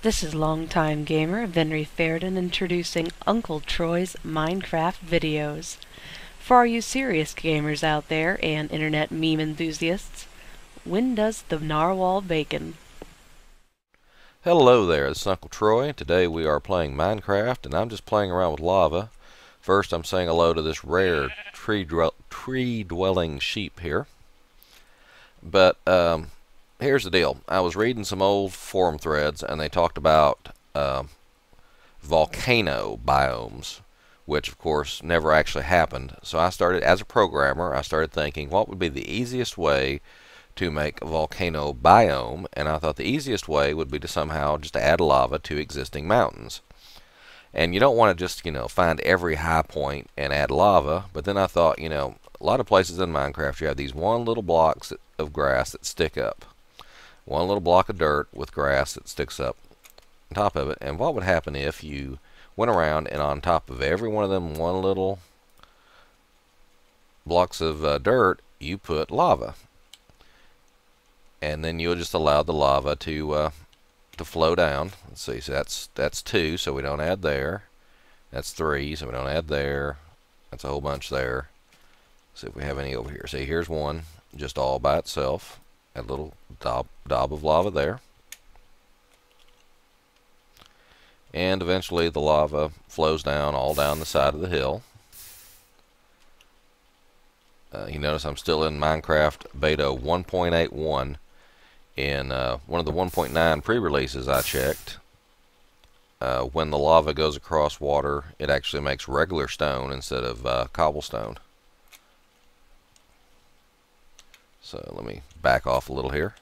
This is longtime gamer Venry Fairden introducing Uncle Troy's Minecraft videos. For all you serious gamers out there and internet meme enthusiasts, when does the narwhal bacon? Hello there, it's Uncle Troy. Today we are playing Minecraft and I'm just playing around with lava. First I'm saying hello to this rare tree-dwelling sheep here. But here's the deal. I was reading some old forum threads and they talked about volcano biomes, which of course never actually happened. So I started, as a programmer, I started thinking what would be the easiest way to make a volcano biome, and I thought the easiest way would be to somehow just add lava to existing mountains. And you don't want to just, find every high point and add lava, but then I thought, a lot of places in Minecraft you have these one little blocks of grass that stick up. One little block of dirt with grass that sticks up on top of it. And what would happen if you went around and on top of every one of them one little blocks of dirt, you put lava? And then you'll just allow the lava to flow down. Let's see, so that's 2, so we don't add there. That's 3, so we don't add there. That's a whole bunch there. See if we have any over here. See, here's one, just all by itself. A little daub of lava there. And eventually the lava flows down all down the side of the hill. You notice I'm still in Minecraft beta 1.81. In one of the 1.9 pre-releases I checked, when the lava goes across water, it actually makes regular stone instead of cobblestone. So let me back off a little here.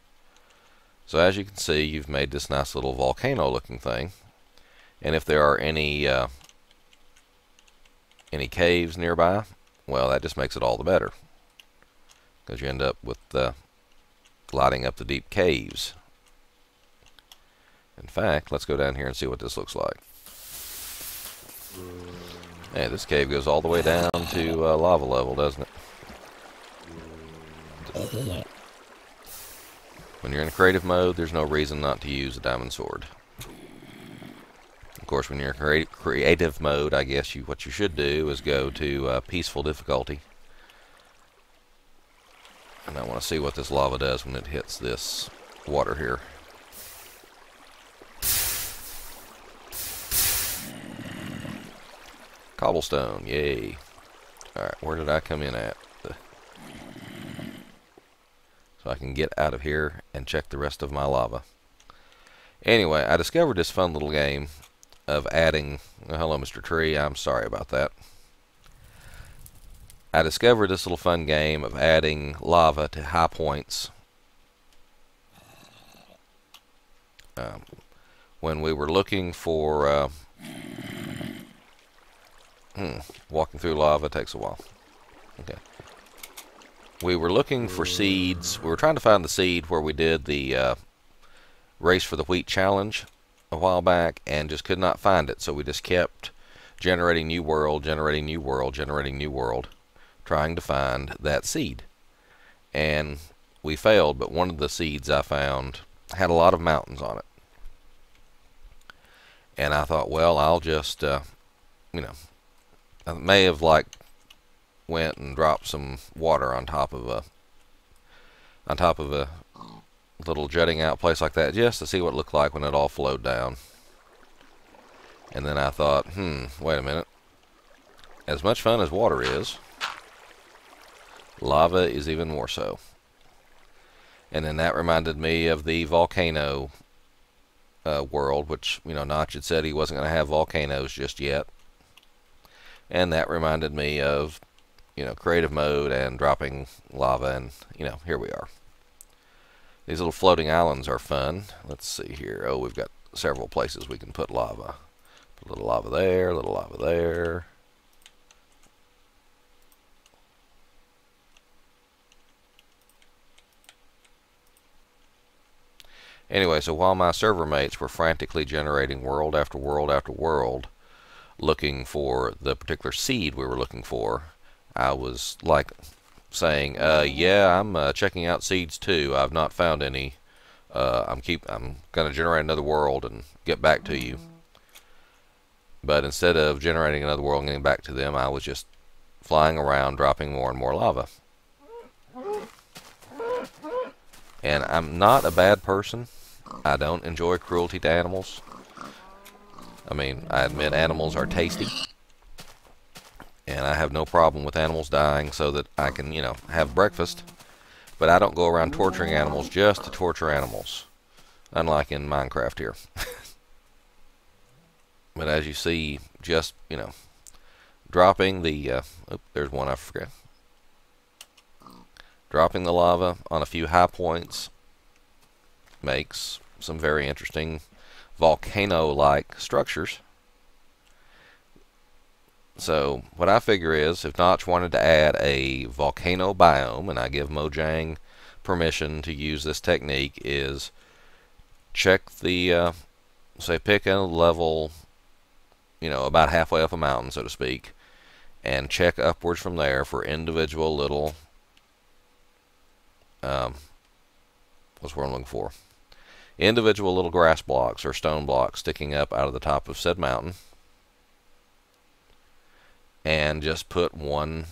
So as you can see, you've made this nice little volcano looking thing. And if there are any caves nearby, well, that just makes it all the better, because you end up with lighting up the deep caves. In fact, let's go down here and see what this looks like. Hey, this cave goes all the way down to lava level, doesn't it? When you're in creative mode, there's no reason not to use a diamond sword. Of course, when you're in creative mode, I guess what you should do is go to peaceful difficulty. And I want to see what this lava does when it hits this water here. Cobblestone, yay. Alright, where did I come in at? So I can get out of here and check the rest of my lava. Anyway, I discovered this fun little game of adding... Oh, hello, Mr. Tree. I'm sorry about that. I discovered this little fun game of adding lava to high points when we were looking for walking through lava takes a while. Okay. We were looking for seeds. We were trying to find the seed where we did the race for the wheat challenge a while back and just could not find it, so we just kept generating new world, generating new world, generating new world, trying to find that seed. And we failed, but one of the seeds I found had a lot of mountains on it. And I thought, well, I'll just, I may have went and dropped some water on top of a little jutting out place like that, just to see what it looked like when it all flowed down. And then I thought, wait a minute. As much fun as water is, lava is even more so. And then that reminded me of the volcano world, which, Notch had said he wasn't going to have volcanoes just yet. And that reminded me of, creative mode and dropping lava, and, here we are. These little floating islands are fun. Let's see here. Oh, we've got several places we can put lava. Put a little lava there, a little lava there. Anyway, so while my server mates were frantically generating world after world after world, looking for the particular seed we were looking for, I was saying, yeah, I'm checking out seeds too. I've not found any I'm going to generate another world and get back to you. But instead of generating another world and getting back to them, I was just flying around, dropping more and more lava. And I'm not a bad person. I don't enjoy cruelty to animals. I mean, I admit animals are tasty. And I have no problem with animals dying so that I can, have breakfast. But I don't go around torturing animals just to torture animals. Unlike in Minecraft here. But as you see, just, dropping the, there's one I forgot. Dropping the lava on a few high points makes some very interesting volcano-like structures. So what I figure is, if Notch wanted to add a volcano biome, and I give Mojang permission to use this technique, is check the, say pick a level, about halfway up a mountain, so to speak, and check upwards from there for individual little, what's the word I'm looking for? Individual little grass blocks or stone blocks sticking up out of the top of said mountain. And just put one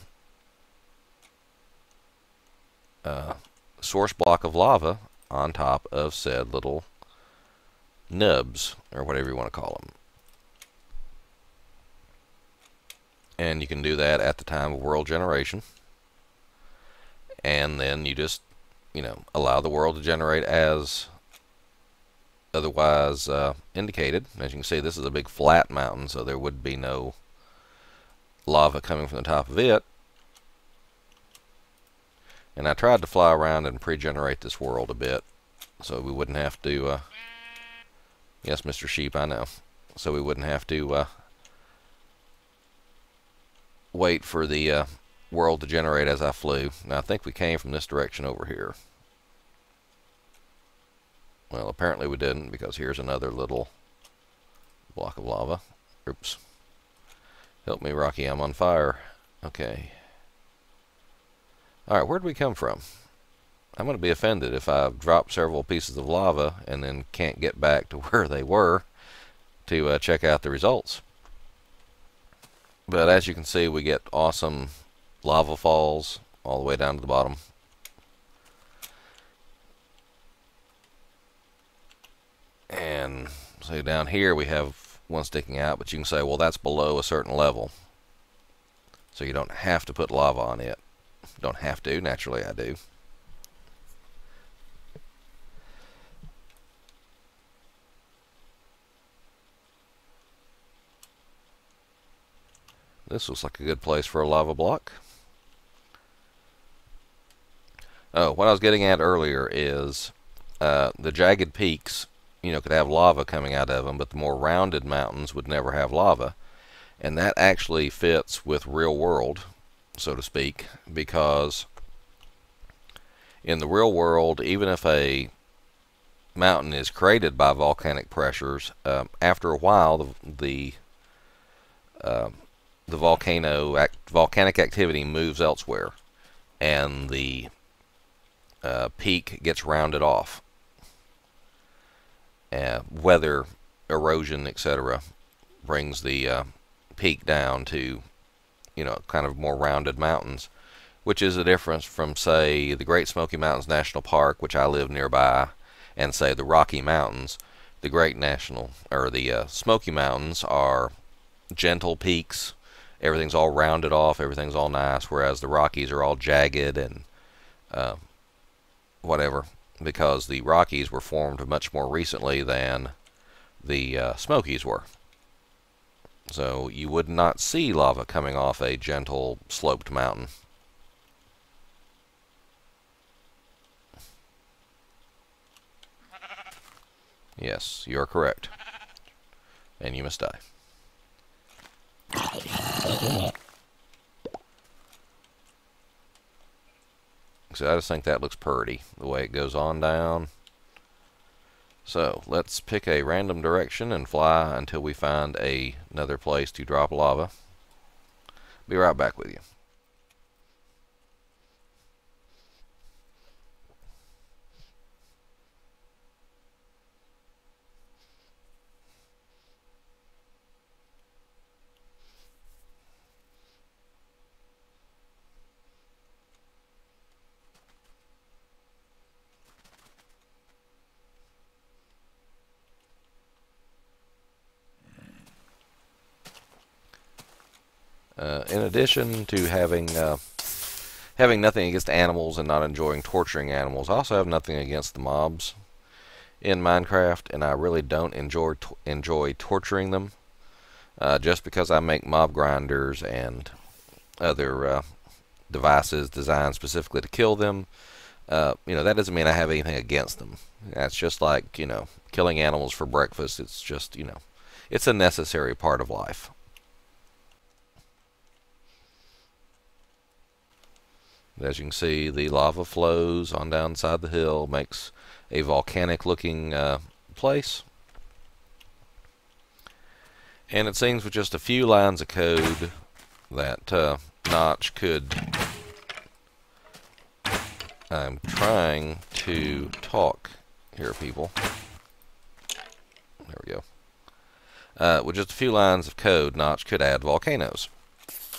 source block of lava on top of said little nubs, or whatever you want to call them. And you can do that at the time of world generation. And then you just, allow the world to generate as otherwise indicated. As you can see, this is a big flat mountain, so there would be no lava coming from the top of it. And I tried to fly around and pre-generate this world a bit, so we wouldn't have to, yes, Mr. Sheep, I know, so we wouldn't have to wait for the world to generate as I flew. Now I think we came from this direction over here. Well, apparently we didn't, because here's another little block of lava. Oops. Help me, Rocky, I'm on fire. Okay. Alright, where'd we come from? I'm going to be offended if I drop several pieces of lava and then can't get back to where they were to check out the results. But as you can see, we get awesome lava falls all the way down to the bottom. And so down here we have one sticking out, but you can say, well, that's below a certain level. So you don't have to put lava on it. Don't have to, naturally I do. This looks like a good place for a lava block. Oh, what I was getting at earlier is the jagged peaks, could have lava coming out of them, but the more rounded mountains would never have lava. And that actually fits with real world, so to speak, because in the real world, even if a mountain is created by volcanic pressures, after a while the volcanic activity moves elsewhere, and the peak gets rounded off. Weather, erosion, etc., brings the peak down to, kind of more rounded mountains, which is a difference from, say, the Great Smoky Mountains National Park, which I live nearby, and say the Rocky Mountains. The the Smoky Mountains are gentle peaks. Everything's all rounded off, everything's all nice, whereas the Rockies are all jagged and whatever, because the Rockies were formed much more recently than the Smokies were. So you would not see lava coming off a gentle sloped mountain. Yes, you are correct. And you must die. So I just think that looks pretty, the way it goes on down. So let's pick a random direction and fly until we find another place to drop lava. Be right back with you. In addition to having nothing against animals and not enjoying torturing animals, I also have nothing against the mobs in Minecraft, and I really don't enjoy torturing them. Just because I make mob grinders and other devices designed specifically to kill them, that doesn't mean I have anything against them. That's just like, killing animals for breakfast. It's just, it's a necessary part of life. As you can see, the lava flows on down inside the hill, makes a volcanic looking place. And it seems with just a few lines of code that Notch could... I'm trying to talk here, people. There we go. With just a few lines of code, Notch could add volcanoes.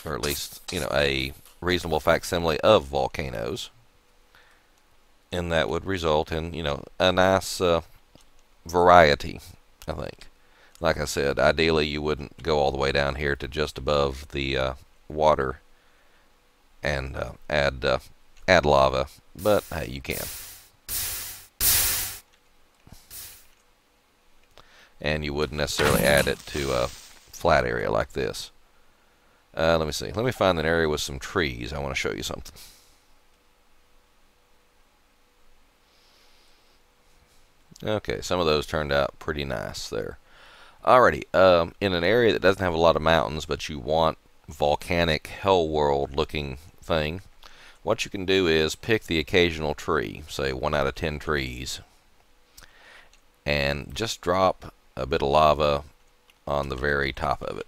Or at least, a reasonable facsimile of volcanoes. And that would result in, a nice variety, I think. Like I said, ideally you wouldn't go all the way down here to just above the water and add lava, but hey, you can. And you wouldn't necessarily add it to a flat area like this. Let me see. Let me find an area with some trees. I want to show you something. Okay, some of those turned out pretty nice there. Alrighty, in an area that doesn't have a lot of mountains, but you want volcanic hell world looking thing, what you can do is pick the occasional tree, say 1 out of 10 trees, and just drop a bit of lava on the very top of it.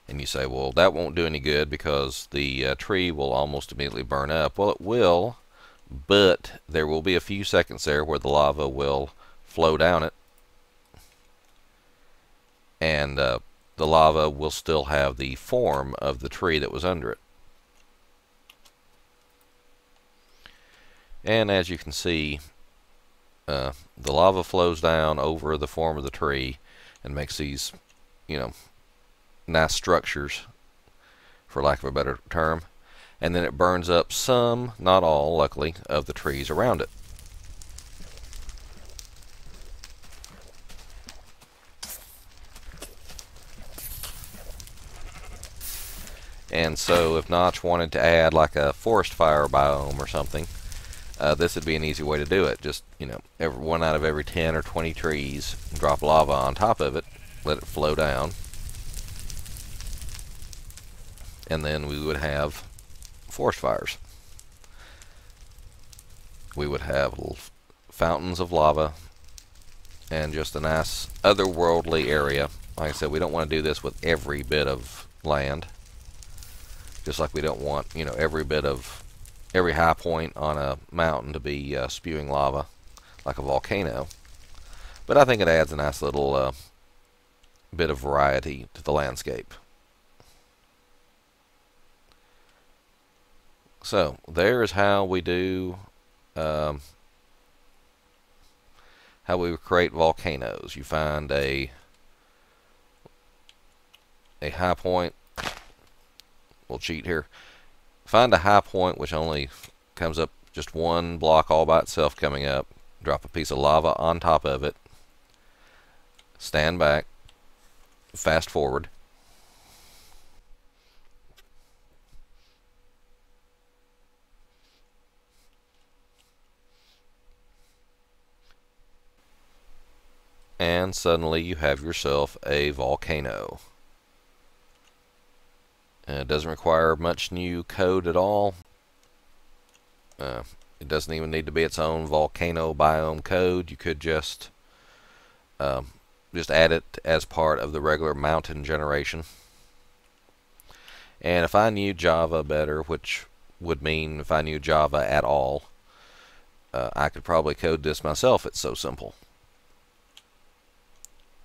And you say, well, that won't do any good because the tree will almost immediately burn up. Well, it will, but there will be a few seconds there where the lava will flow down it, and the lava will still have the form of the tree that was under it. And as you can see, the lava flows down over the form of the tree and makes these, nice structures, for lack of a better term. And then it burns up some, not all, luckily, of the trees around it. And so if Notch wanted to add like a forest fire biome or something, this would be an easy way to do it. Just, every 1 out of every 10 or 20 trees, drop lava on top of it, let it flow down, and then we would have forest fires. We would have little fountains of lava and just a nice otherworldly area. Like I said, we don't want to do this with every bit of land, just like we don't want, every high point on a mountain to be spewing lava like a volcano. But I think it adds a nice little bit of variety to the landscape. So there's how we do how we create volcanoes. You find a high point. We'll cheat here. Find a high point which only comes up just one block all by itself coming up. Drop a piece of lava on top of it. Stand back. Fast forward. And suddenly you have yourself a volcano. It doesn't require much new code at all. It doesn't even need to be its own volcano biome code. You could just add it as part of the regular mountain generation. And if I knew Java better, which would mean if I knew Java at all, I could probably code this myself. It's so simple.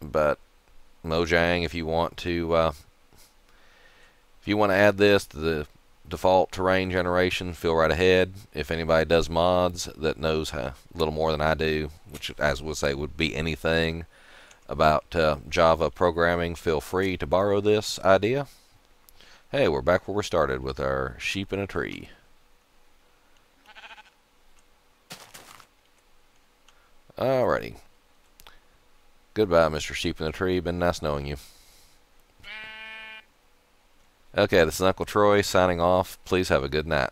But Mojang, if you want to add this to the default terrain generation, feel right ahead. If anybody does mods that knows a little more than I do, which as we'll say would be anything about Java programming, feel free to borrow this idea. Hey, we're back where we started with our sheep in a tree. Alrighty. Goodbye, Mr. Sheep in the Tree. Been nice knowing you. Okay, this is Uncle Troy signing off. Please have a good night.